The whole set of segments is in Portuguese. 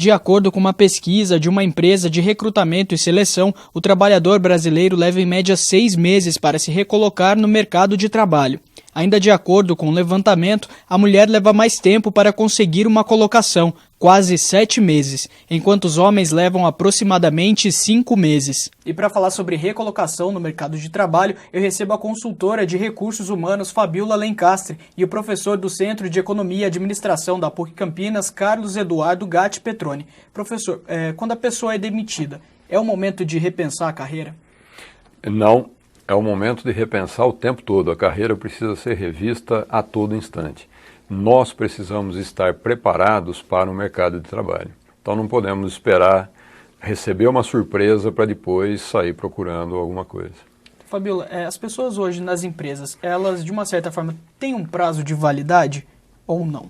De acordo com uma pesquisa de uma empresa de recrutamento e seleção, o trabalhador brasileiro leva em média 6 meses para se recolocar no mercado de trabalho. Ainda de acordo com o levantamento, a mulher leva mais tempo para conseguir uma colocação, quase 7 meses, enquanto os homens levam aproximadamente 5 meses. E para falar sobre recolocação no mercado de trabalho, eu recebo a consultora de recursos humanos Fabiola Lencastre e o professor do Centro de Economia e Administração da PUC Campinas, Carlos Eduardo Gatti Petroni. Professor, quando a pessoa é demitida, é o momento de repensar a carreira? Não. É o momento de repensar o tempo todo. A carreira precisa ser revista a todo instante. Nós precisamos estar preparados para o mercado de trabalho. Então não podemos esperar receber uma surpresa para depois sair procurando alguma coisa. Fabiola, as pessoas hoje nas empresas, elas de uma certa forma têm um prazo de validade ou não?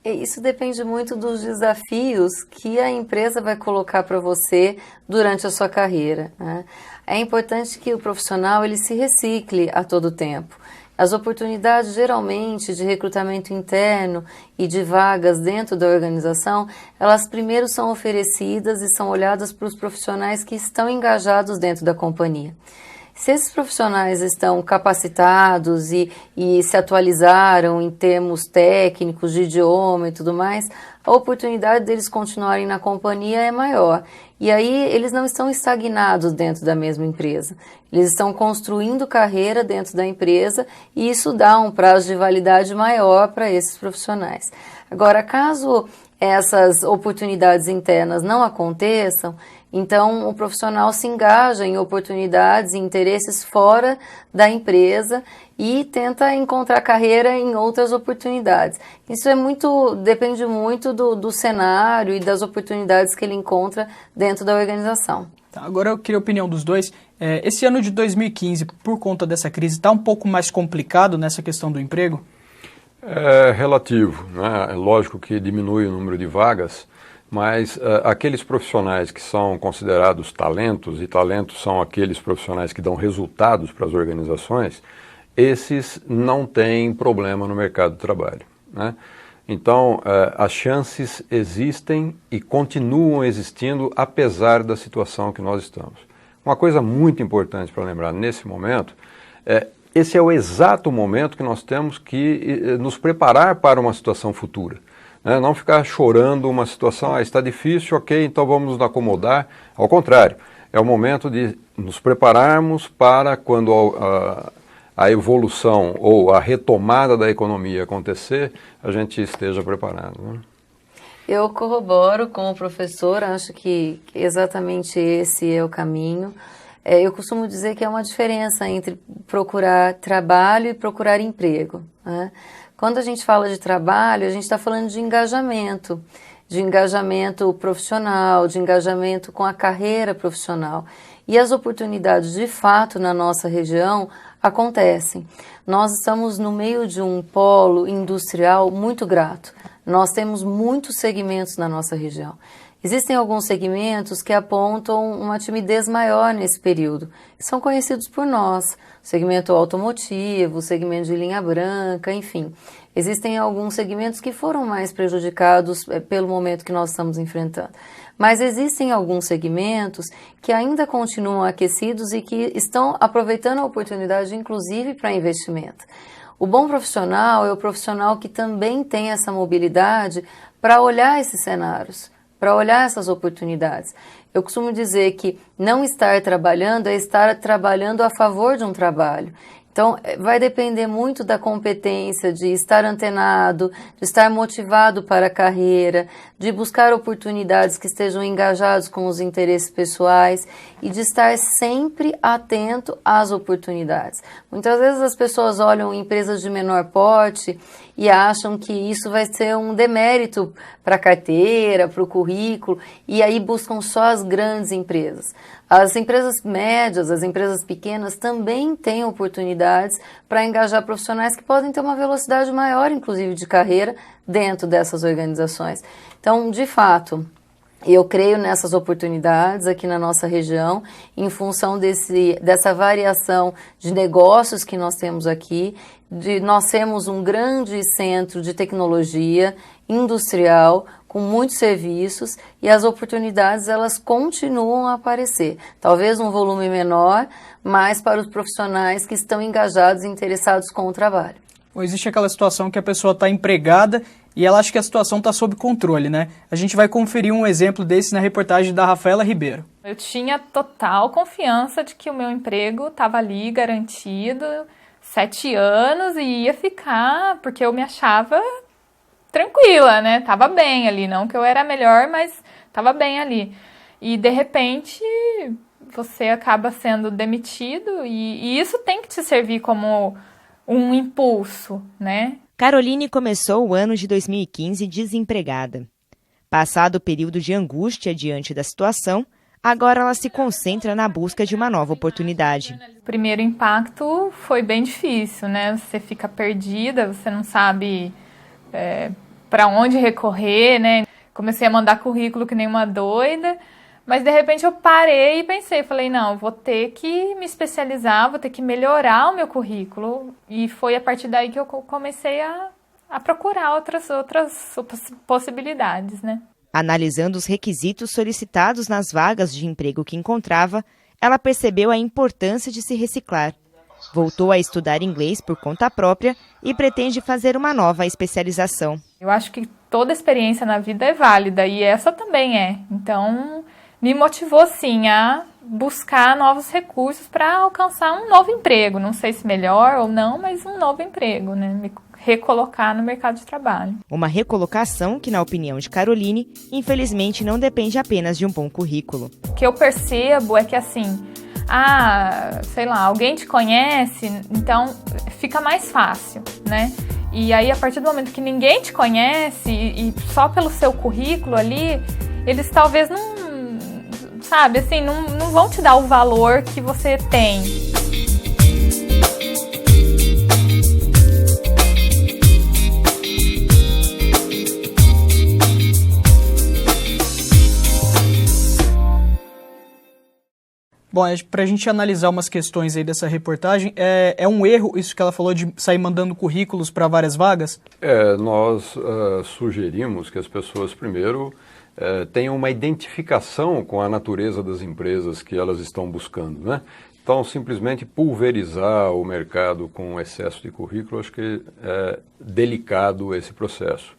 Isso depende muito dos desafios que a empresa vai colocar para você durante a sua carreira, né? É importante que o profissional ele se recicle a todo tempo. As oportunidades geralmente de recrutamento interno e de vagas dentro da organização, elas primeiro são oferecidas e são olhadas para os profissionais que estão engajados dentro da companhia. Se esses profissionais estão capacitados e se atualizaram em termos técnicos, de idioma e tudo mais, a oportunidade deles continuarem na companhia é maior. E aí eles não estão estagnados dentro da mesma empresa. Eles estão construindo carreira dentro da empresa e isso dá um prazo de validade maior para esses profissionais. Agora, caso essas oportunidades internas não aconteçam, então o profissional se engaja em oportunidades e interesses fora da empresa e tenta encontrar carreira em outras oportunidades. Isso depende muito do cenário e das oportunidades que ele encontra dentro da organização. Agora eu queria a opinião dos dois. Esse ano de 2015, por conta dessa crise, está um pouco mais complicado nessa questão do emprego? É relativo, né? É lógico que diminui o número de vagas, mas aqueles profissionais que são considerados talentos, e talentos são aqueles profissionais que dão resultados para as organizações, esses não têm problema no mercado de trabalho, né? Então, as chances existem e continuam existindo apesar da situação que nós estamos. Uma coisa muito importante para lembrar nesse momento esse é o exato momento que nós temos que nos preparar para uma situação futura. Né? Não ficar chorando uma situação, está difícil, ok, então vamos nos acomodar. Ao contrário, é o momento de nos prepararmos para quando a evolução ou a retomada da economia acontecer, a gente esteja preparado. Né? Eu corroboro com o professor, acho que exatamente esse é o caminho. Eu costumo dizer que é uma diferença entre procurar trabalho e procurar emprego, né? Quando a gente fala de trabalho, a gente está falando de engajamento profissional, de engajamento com a carreira profissional. E as oportunidades, de fato, na nossa região acontecem. Nós estamos no meio de um polo industrial muito grato. Nós temos muitos segmentos na nossa região. Existem alguns segmentos que apontam uma timidez maior nesse período, que são conhecidos por nós, o segmento automotivo, o segmento de linha branca, enfim. Existem alguns segmentos que foram mais prejudicados pelo momento que nós estamos enfrentando. Mas existem alguns segmentos que ainda continuam aquecidos e que estão aproveitando a oportunidade, inclusive, para investimento. O bom profissional é o profissional que também tem essa mobilidade para olhar esses cenários, para olhar essas oportunidades. Eu costumo dizer que não estar trabalhando é estar trabalhando a favor de um trabalho. Então, vai depender muito da competência, de estar antenado, de estar motivado para a carreira, de buscar oportunidades que estejam engajados com os interesses pessoais e de estar sempre atento às oportunidades. Muitas vezes as pessoas olham empresas de menor porte e acham que isso vai ser um demérito para a carteira, para o currículo, e aí buscam só as grandes empresas. As empresas médias, as empresas pequenas também têm oportunidades para engajar profissionais que podem ter uma velocidade maior, inclusive, de carreira dentro dessas organizações. Então, de fato, Eu creio nessas oportunidades aqui na nossa região, em função dessa variação de negócios que nós temos aqui. Nós temos um grande centro de tecnologia industrial, com muitos serviços, e as oportunidades elas continuam a aparecer. Talvez um volume menor, mas para os profissionais que estão engajados e interessados com o trabalho. Ou existe aquela situação que a pessoa está empregada e ela acha que a situação está sob controle, né? A gente vai conferir um exemplo desse na reportagem da Rafaela Ribeiro. Eu tinha total confiança de que o meu emprego estava ali garantido, 7 anos, e ia ficar, porque eu me achava tranquila, né? Tava bem ali, não que eu era melhor, mas tava bem ali. E de repente você acaba sendo demitido e isso tem que te servir como um impulso, né? Caroline começou o ano de 2015 desempregada. Passado o período de angústia diante da situação, agora ela se concentra na busca de uma nova oportunidade. O primeiro impacto foi bem difícil, né? Você fica perdida, você não sabe para onde recorrer, né? Comecei a mandar currículo que nem uma doida, mas de repente eu parei e pensei, falei, não, vou ter que me especializar, vou ter que melhorar o meu currículo, e foi a partir daí que eu comecei a procurar outras possibilidades, né? Analisando os requisitos solicitados nas vagas de emprego que encontrava, ela percebeu a importância de se reciclar. Voltou a estudar inglês por conta própria e pretende fazer uma nova especialização. Eu acho que toda experiência na vida é válida e essa também é. Então, me motivou sim a buscar novos recursos para alcançar um novo emprego. Não sei se melhor ou não, mas um novo emprego, né? Me recolocar no mercado de trabalho. Uma recolocação que, na opinião de Caroline, infelizmente não depende apenas de um bom currículo. O que eu percebo é que assim, sei lá, alguém te conhece, então fica mais fácil, né? E aí, a partir do momento que ninguém te conhece e só pelo seu currículo ali, eles talvez não, sabe, assim, não vão te dar o valor que você tem. Bom, para a gente analisar umas questões aí dessa reportagem, é um erro isso que ela falou de sair mandando currículos para várias vagas? Nós sugerimos que as pessoas primeiro tenham uma identificação com a natureza das empresas que elas estão buscando, né? Então, simplesmente pulverizar o mercado com excesso de currículo, acho que é delicado esse processo.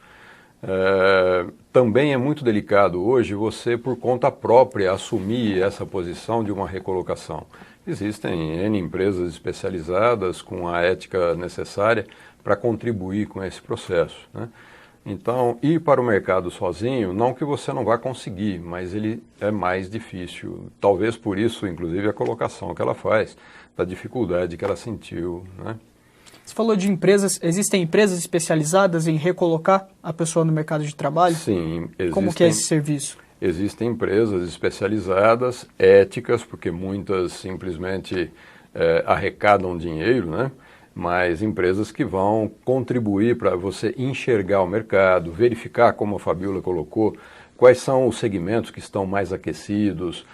Também é muito delicado hoje você, por conta própria, assumir essa posição de uma recolocação. Existem N empresas especializadas com a ética necessária para contribuir com esse processo, né? Então, ir para o mercado sozinho, não que você não vá conseguir, mas ele é mais difícil. Talvez por isso, inclusive, a colocação que ela faz, da dificuldade que ela sentiu, né? Você falou de empresas, existem empresas especializadas em recolocar a pessoa no mercado de trabalho? Sim, existem. Como que é esse serviço? Existem empresas especializadas, éticas, porque muitas simplesmente arrecadam dinheiro, né? Mas empresas que vão contribuir para você enxergar o mercado, verificar, como a Fabiola colocou, quais são os segmentos que estão mais aquecidos,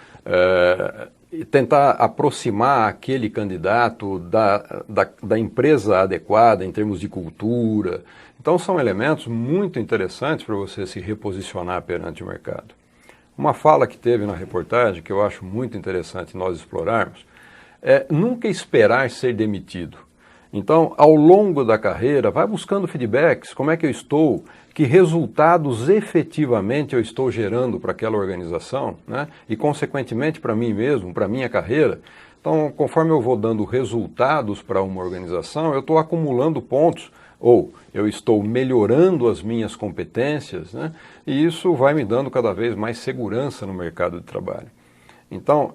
e tentar aproximar aquele candidato da empresa adequada em termos de cultura. Então, são elementos muito interessantes para você se reposicionar perante o mercado. Uma fala que teve na reportagem, que eu acho muito interessante nós explorarmos, é nunca esperar ser demitido. Então, ao longo da carreira, vai buscando feedbacks, como é que eu estou, que resultados efetivamente eu estou gerando para aquela organização, né? E, consequentemente, para mim mesmo, para a minha carreira. Então, conforme eu vou dando resultados para uma organização, eu estou acumulando pontos, ou eu estou melhorando as minhas competências, né? E isso vai me dando cada vez mais segurança no mercado de trabalho. Então,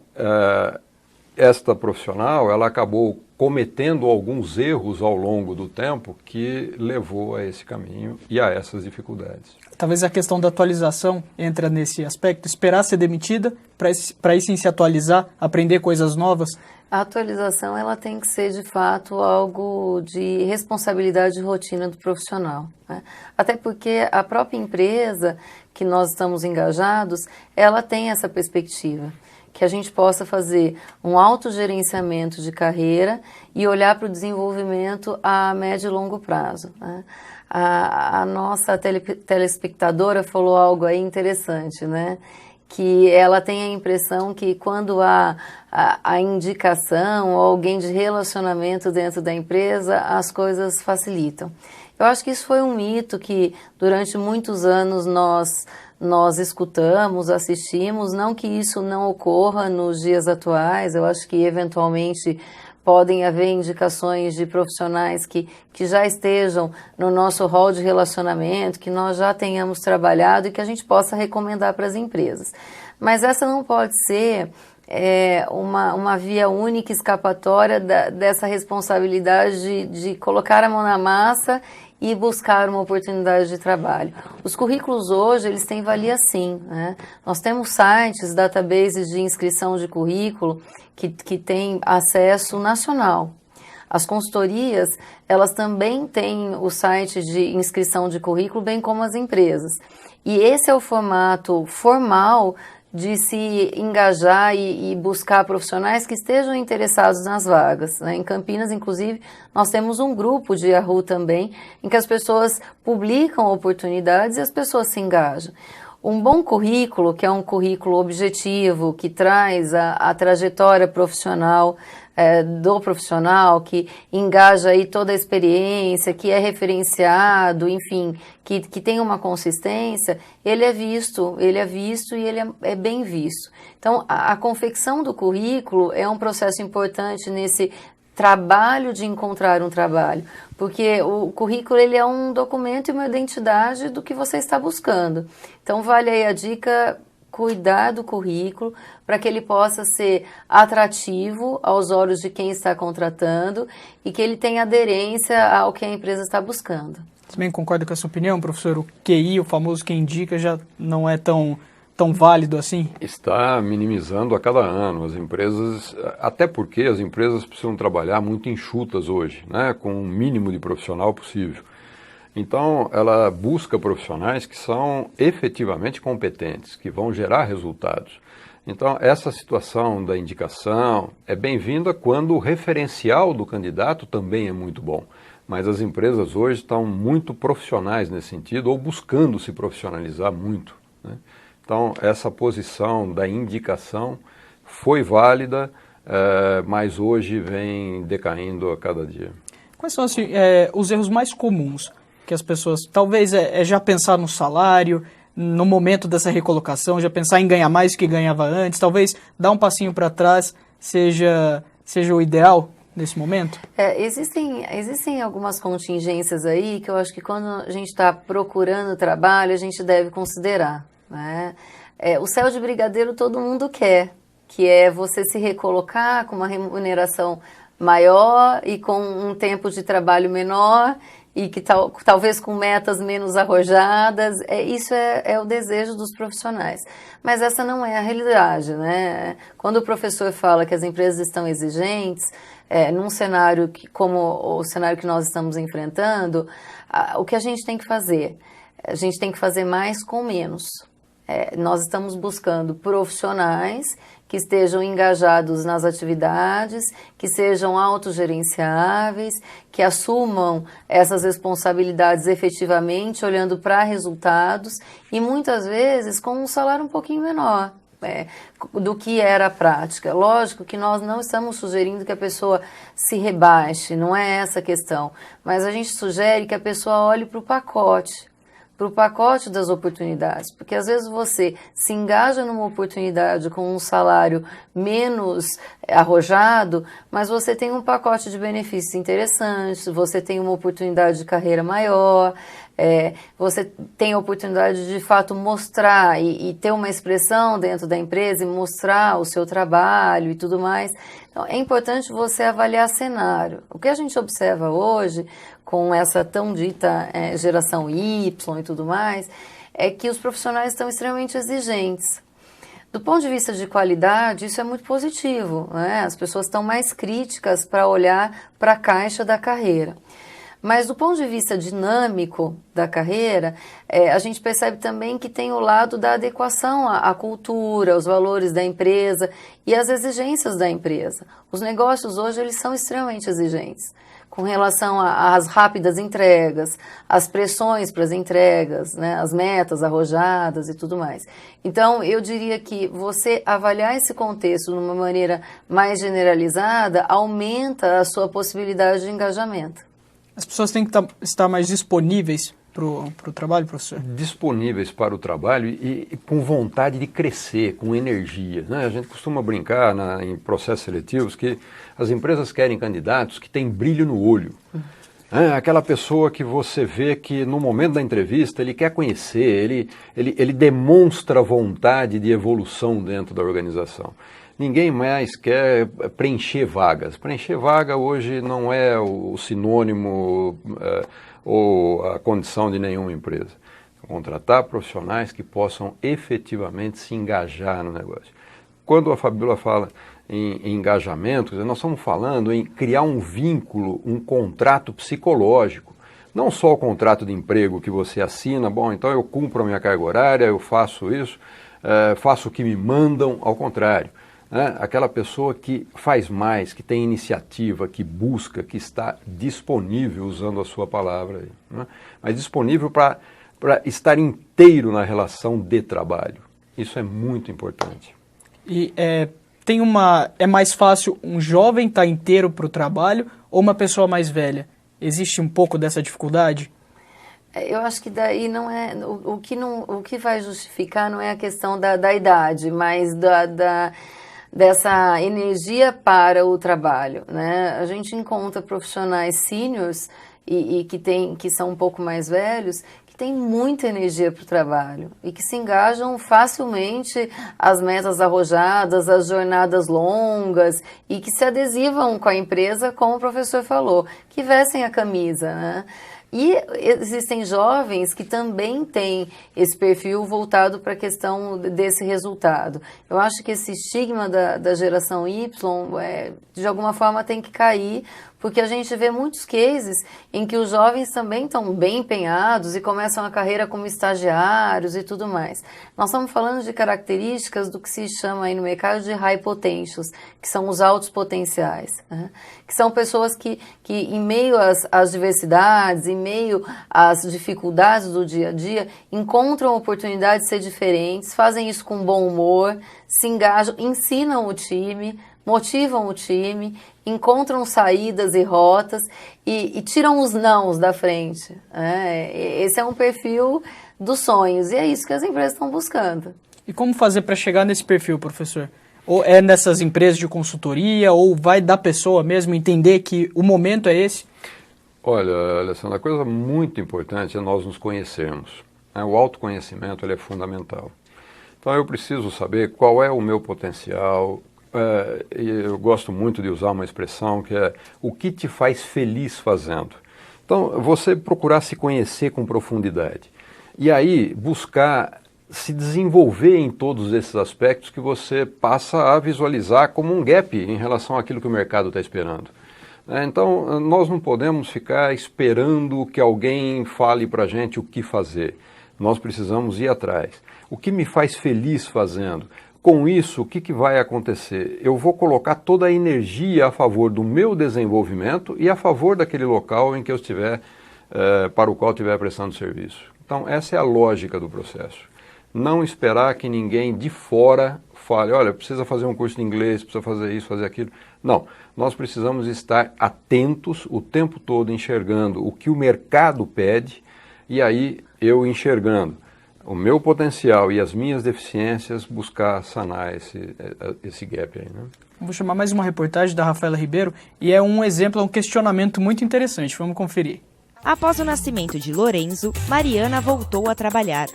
esta profissional, ela acabou cometendo alguns erros ao longo do tempo que levou a esse caminho e a essas dificuldades. Talvez a questão da atualização entra nesse aspecto, esperar ser demitida para aí sim se atualizar, aprender coisas novas? A atualização ela tem que ser de fato algo de responsabilidade e rotina do profissional, né? Até porque a própria empresa que nós estamos engajados, ela tem essa perspectiva, que a gente possa fazer um autogerenciamento de carreira e olhar para o desenvolvimento a médio e longo prazo, né? A nossa telespectadora falou algo aí interessante, né? Que ela tem a impressão que quando há a indicação ou alguém de relacionamento dentro da empresa, as coisas facilitam. Eu acho que isso foi um mito que durante muitos anos nós escutamos, assistimos, não que isso não ocorra nos dias atuais, eu acho que eventualmente podem haver indicações de profissionais que já estejam no nosso rol de relacionamento, que nós já tenhamos trabalhado e que a gente possa recomendar para as empresas. Mas essa não pode ser uma via única escapatória dessa responsabilidade de colocar a mão na massa e buscar uma oportunidade de trabalho. Os currículos hoje, eles têm valia sim, né? Nós temos sites, databases de inscrição de currículo que têm acesso nacional. As consultorias, elas também têm o site de inscrição de currículo, bem como as empresas. E esse é o formato formal de se engajar e buscar profissionais que estejam interessados nas vagas, né? Em Campinas, inclusive, nós temos um grupo de Yahoo também, em que as pessoas publicam oportunidades e as pessoas se engajam. Um bom currículo, que é um currículo objetivo, que traz a trajetória profissional do profissional, que engaja aí toda a experiência, que é referenciado, enfim, que tem uma consistência, ele é visto e ele é bem visto. Então, a confecção do currículo é um processo importante nesse trabalho de encontrar um trabalho, porque o currículo ele é um documento e uma identidade do que você está buscando. Então, vale aí a dica, cuidar do currículo para que ele possa ser atrativo aos olhos de quem está contratando e que ele tenha aderência ao que a empresa está buscando. Você também concorda com essa opinião, professor? O QI, o famoso quem indica, já não é tão válido assim? Está minimizando a cada ano. As empresas, até porque as empresas precisam trabalhar muito enxutas hoje, né, com o mínimo de profissional possível. Então, ela busca profissionais que são efetivamente competentes, que vão gerar resultados. Então, essa situação da indicação é bem-vinda quando o referencial do candidato também é muito bom. Mas as empresas hoje estão muito profissionais nesse sentido, ou buscando se profissionalizar muito, né? Então, essa posição da indicação foi válida, mas hoje vem decaindo a cada dia. Quais são assim, os erros mais comuns que as pessoas, talvez já pensar no salário, no momento dessa recolocação, já pensar em ganhar mais do que ganhava antes, talvez dar um passinho para trás seja o ideal nesse momento? Existem algumas contingências aí que eu acho que quando a gente está procurando trabalho, a gente deve considerar, né? O céu de brigadeiro todo mundo quer, que é você se recolocar com uma remuneração maior e com um tempo de trabalho menor e que talvez com metas menos arrojadas. Isso é o desejo dos profissionais. Mas essa não é a realidade, né? Quando o professor fala que as empresas estão exigentes, num cenário como o cenário que nós estamos enfrentando, o que a gente tem que fazer? A gente tem que fazer mais com menos. Nós estamos buscando profissionais que estejam engajados nas atividades, que sejam autogerenciáveis, que assumam essas responsabilidades efetivamente, olhando para resultados e muitas vezes com um salário um pouquinho menor do que era a prática. Lógico que nós não estamos sugerindo que a pessoa se rebaixe, não é essa a questão, mas a gente sugere que a pessoa olhe para o pacote das oportunidades, porque às vezes você se engaja numa oportunidade com um salário menos arrojado, mas você tem um pacote de benefícios interessantes, você tem uma oportunidade de carreira maior, você tem a oportunidade de fato mostrar e ter uma expressão dentro da empresa e mostrar o seu trabalho e tudo mais. Então, é importante você avaliar cenário. O que a gente observa hoje, com essa tão dita geração Y e tudo mais, é que os profissionais estão extremamente exigentes. Do ponto de vista de qualidade, isso é muito positivo, né? As pessoas estão mais críticas para olhar para a caixa da carreira. Mas do ponto de vista dinâmico da carreira, a gente percebe também que tem o lado da adequação à cultura, aos valores da empresa e às exigências da empresa. Os negócios hoje eles são extremamente exigentes com relação às rápidas entregas, às pressões para as entregas, né, as metas arrojadas e tudo mais. Então, eu diria que você avaliar esse contexto de uma maneira mais generalizada aumenta a sua possibilidade de engajamento. As pessoas têm que estar mais disponíveis para o trabalho, professor? Disponíveis para o trabalho e com vontade de crescer, com energia, né? A gente costuma brincar em processos seletivos que as empresas querem candidatos que têm brilho no olho. Aquela pessoa que você vê que no momento da entrevista ele quer conhecer, ele demonstra vontade de evolução dentro da organização. Ninguém mais quer preencher vagas. Preencher vaga hoje não é o sinônimo ou a condição de nenhuma empresa. Contratar profissionais que possam efetivamente se engajar no negócio. Quando a Fabíola fala em engajamento, nós estamos falando em criar um vínculo, um contrato psicológico. Não só o contrato de emprego que você assina, bom, então eu cumpro a minha carga horária, eu faço isso, faço o que me mandam, ao contrário. Aquela pessoa que faz mais, que tem iniciativa, que busca, que está disponível, usando a sua palavra aí, né? Mas disponível para estar inteiro na relação de trabalho. Isso é muito importante. E é mais fácil um jovem estar inteiro para o trabalho ou uma pessoa mais velha? Existe um pouco dessa dificuldade? Eu acho que daí não é o que vai justificar não é a questão da idade, mas dessa energia para o trabalho, né? A gente encontra profissionais seniors e que são um pouco mais velhos, que têm muita energia para o trabalho e que se engajam facilmente às metas arrojadas, às jornadas longas e que se adesivam com a empresa, como o professor falou, que vestem a camisa, né? E existem jovens que também têm esse perfil voltado para a questão desse resultado. Eu acho que esse estigma da geração Y, de alguma forma, tem que cair, porque a gente vê muitos cases em que os jovens também estão bem empenhados e começam a carreira como estagiários e tudo mais. Nós estamos falando de características do que se chama aí no mercado de high potentials, que são os altos potenciais, né? Que são pessoas que em meio às diversidades, em meio às dificuldades do dia a dia, encontram a oportunidade de ser diferentes, fazem isso com bom humor, se engajam, ensinam o time, motivam o time, encontram saídas e rotas e tiram os nãos da frente. Esse é um perfil dos sonhos e é isso que as empresas estão buscando. E como fazer para chegar nesse perfil, professor? Ou é nessas empresas de consultoria, ou vai da pessoa mesmo entender que o momento é esse? Olha, Alessandra, a coisa muito importante é nós nos conhecermos. O autoconhecimento ele é fundamental. Então eu preciso saber qual é o meu potencial. Eu gosto muito de usar uma expressão que é o que te faz feliz fazendo. Então, você procurar se conhecer com profundidade e aí buscar se desenvolver em todos esses aspectos que você passa a visualizar como um gap em relação àquilo que o mercado está esperando. Então, nós não podemos ficar esperando que alguém fale para a gente o que fazer. Nós precisamos ir atrás. O que me faz feliz fazendo? Com isso, o que vai acontecer? Eu vou colocar toda a energia a favor do meu desenvolvimento e a favor daquele local em que eu estiver, para o qual eu estiver prestando serviço. Então, essa é a lógica do processo. Não esperar que ninguém de fora fale, olha, precisa fazer um curso de inglês, precisa fazer isso, fazer aquilo. Não, nós precisamos estar atentos o tempo todo, enxergando o que o mercado pede e aí eu enxergando o meu potencial e as minhas deficiências, buscar sanar esse gap aí, né? Vou chamar mais uma reportagem da Rafaela Ribeiro e é um exemplo, um questionamento muito interessante. Vamos conferir. Após o nascimento de Lorenzo, Mariana voltou a trabalhar.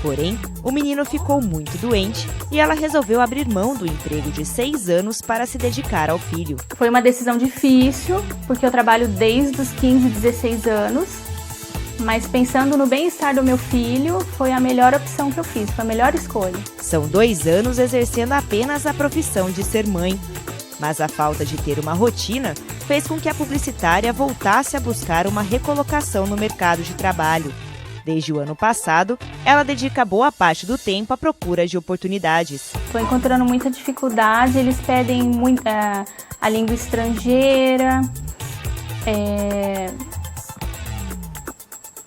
Porém, o menino ficou muito doente e ela resolveu abrir mão do emprego de 6 anos para se dedicar ao filho. Foi uma decisão difícil, porque eu trabalho desde os 15, 16 anos. mas pensando no bem-estar do meu filho, foi a melhor opção que eu fiz, foi a melhor escolha. São 2 anos exercendo apenas a profissão de ser mãe. Mas a falta de ter uma rotina fez com que a publicitária voltasse a buscar uma recolocação no mercado de trabalho. Desde o ano passado, ela dedica boa parte do tempo à procura de oportunidades. Estou encontrando muita dificuldade, eles pedem muito, a língua estrangeira,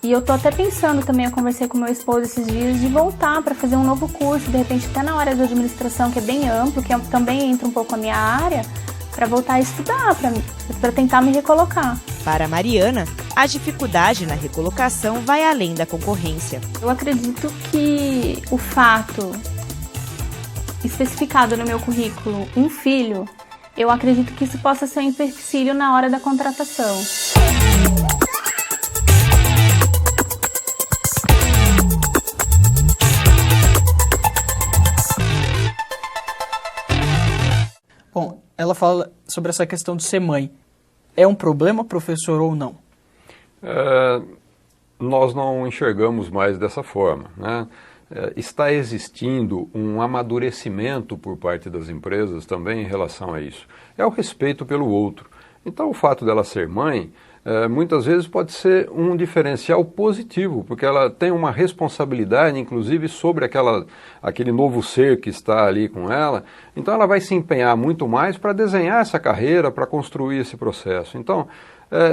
e eu tô até pensando também, eu conversei com meu esposo esses dias, de voltar para fazer um novo curso, de repente até na área de administração, que é bem amplo, que também entra um pouco a minha área, para voltar a estudar, para tentar me recolocar. Para a Mariana, a dificuldade na recolocação vai além da concorrência. Eu acredito que o fato especificado no meu currículo, um filho, eu acredito que isso possa ser um empecilho na hora da contratação. Bom, ela fala sobre essa questão de ser mãe. É um problema, professor, ou não? Nós não enxergamos mais dessa forma, né? Está existindo um amadurecimento por parte das empresas também em relação a isso. É o respeito pelo outro. Então, o fato dela ser mãe, muitas vezes pode ser um diferencial positivo, porque ela tem uma responsabilidade, inclusive, sobre aquele novo ser que está ali com ela. Então, ela vai se empenhar muito mais para desenhar essa carreira, para construir esse processo. Então,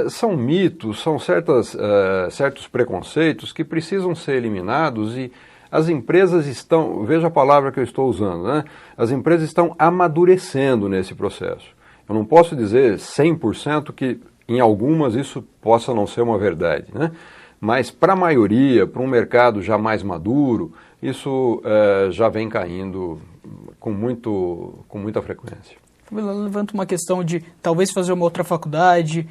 são mitos, são certos preconceitos que precisam ser eliminados e as empresas estão, veja a palavra que eu estou usando, né? As empresas estão amadurecendo nesse processo. Eu não posso dizer 100% que em algumas isso possa não ser uma verdade, né? Mas para a maioria, para um mercado já mais maduro, isso já vem caindo com muita frequência. Ela levanta uma questão de talvez fazer uma outra faculdade.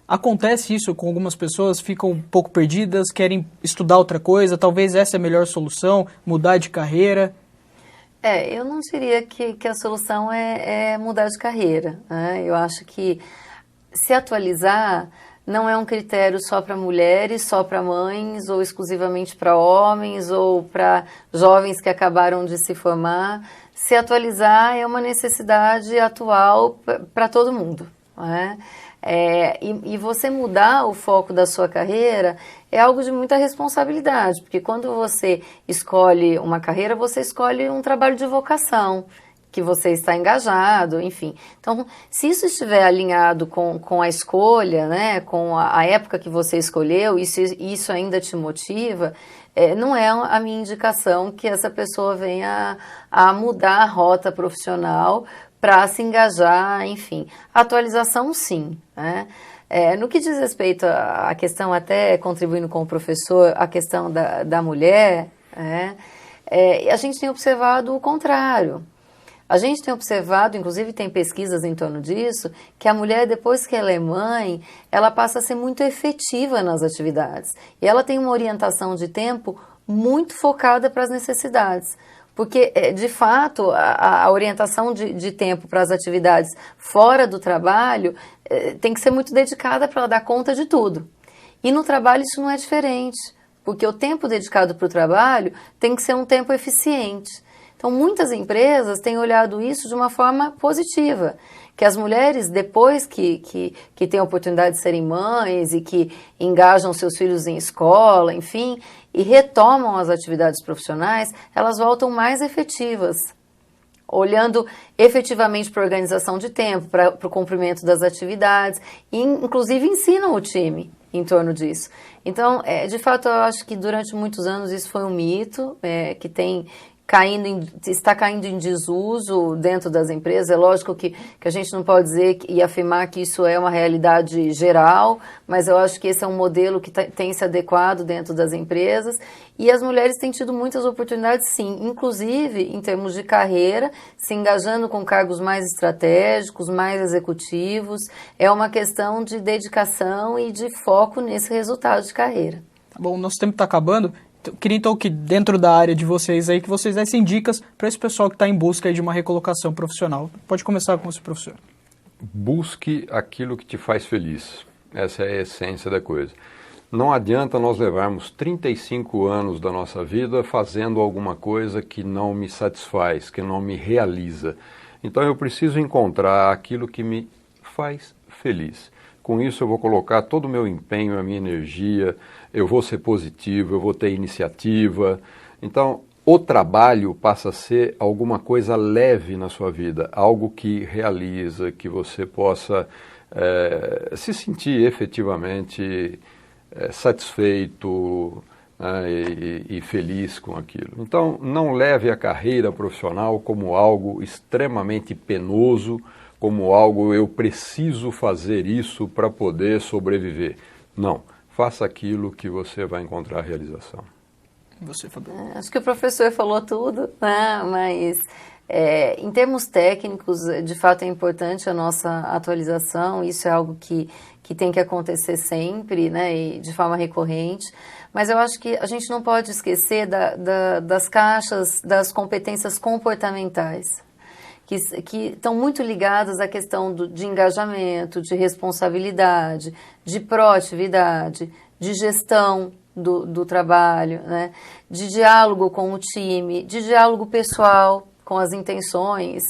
Acontece isso com algumas pessoas, ficam um pouco perdidas, querem estudar outra coisa, talvez essa é a melhor solução, mudar de carreira. Eu não diria que a solução é mudar de carreira, né? Eu acho que se atualizar não é um critério só para mulheres, só para mães, ou exclusivamente para homens, ou para jovens que acabaram de se formar. Se atualizar é uma necessidade atual para todo mundo, né? E você mudar o foco da sua carreira é algo de muita responsabilidade, porque quando você escolhe uma carreira, você escolhe um trabalho de vocação, que você está engajado, enfim. Então, se isso estiver alinhado com a escolha, né, com a época que você escolheu, e se isso ainda te motiva, não é a minha indicação que essa pessoa venha a mudar a rota profissional para se engajar, enfim. Atualização, sim, né? No que diz respeito à questão, até contribuindo com o professor, a questão da mulher, a gente tem observado o contrário. A gente tem observado, inclusive tem pesquisas em torno disso, que a mulher, depois que ela é mãe, ela passa a ser muito efetiva nas atividades. E ela tem uma orientação de tempo muito focada para as necessidades. Porque, de fato, a orientação de tempo para as atividades fora do trabalho tem que ser muito dedicada para ela dar conta de tudo. E no trabalho isso não é diferente, porque o tempo dedicado para o trabalho tem que ser um tempo eficiente. Então, muitas empresas têm olhado isso de uma forma positiva, que as mulheres, depois que têm a oportunidade de serem mães e que engajam seus filhos em escola, enfim, e retomam as atividades profissionais, elas voltam mais efetivas, olhando efetivamente para a organização de tempo, para o cumprimento das atividades, e inclusive ensinam o time em torno disso. Então, de fato, eu acho que durante muitos anos isso foi um mito, que está caindo em desuso dentro das empresas. É lógico que a gente não pode dizer e afirmar que isso é uma realidade geral, mas eu acho que esse é um modelo que tem se adequado dentro das empresas, e as mulheres têm tido muitas oportunidades, sim, inclusive em termos de carreira, se engajando com cargos mais estratégicos, mais executivos. É uma questão de dedicação e de foco nesse resultado de carreira. Bom, nosso tempo está acabando. Eu queria então que dentro da área de vocês aí, que vocês dessem dicas para esse pessoal que está em busca aí de uma recolocação profissional. Pode começar com você, professor. Busque aquilo que te faz feliz. Essa é a essência da coisa. Não adianta nós levarmos 35 anos da nossa vida fazendo alguma coisa que não me satisfaz, que não me realiza. Então eu preciso encontrar aquilo que me faz feliz. Com isso eu vou colocar todo o meu empenho, a minha energia, eu vou ser positivo, eu vou ter iniciativa. Então o trabalho passa a ser alguma coisa leve na sua vida, algo que realiza, que você possa se sentir efetivamente satisfeito, né, e feliz com aquilo. Então, não leve a carreira profissional como algo extremamente penoso, como algo eu preciso fazer isso para poder sobreviver. Não, faça aquilo que você vai encontrar realização. E você, Fabio? Acho que o professor falou tudo, né? Mas em termos técnicos, de fato é importante a nossa atualização, isso é algo que tem que acontecer sempre, né, e de forma recorrente, mas eu acho que a gente não pode esquecer das caixas das competências comportamentais, que estão muito ligadas à questão de engajamento, de responsabilidade, de proatividade, de gestão do trabalho, né, de diálogo com o time, de diálogo pessoal, com as intenções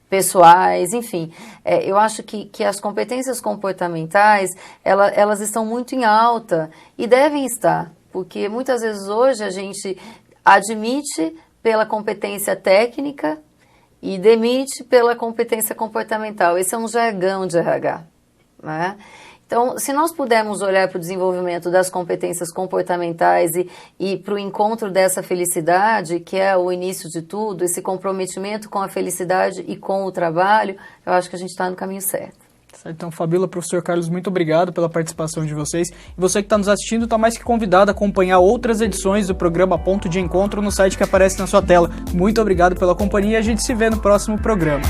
pessoais, enfim. Eu acho que as competências comportamentais, elas estão muito em alta e devem estar, porque muitas vezes hoje a gente admite pela competência técnica e demite pela competência comportamental. Esse é um jargão de RH, né? Então, se nós pudermos olhar para o desenvolvimento das competências comportamentais e para o encontro dessa felicidade, que é o início de tudo, esse comprometimento com a felicidade e com o trabalho, eu acho que a gente está no caminho certo. Então, Fabíola, professor Carlos, muito obrigado pela participação de vocês. E você que está nos assistindo está mais que convidado a acompanhar outras edições do programa Ponto de Encontro no site que aparece na sua tela. Muito obrigado pela companhia e a gente se vê no próximo programa.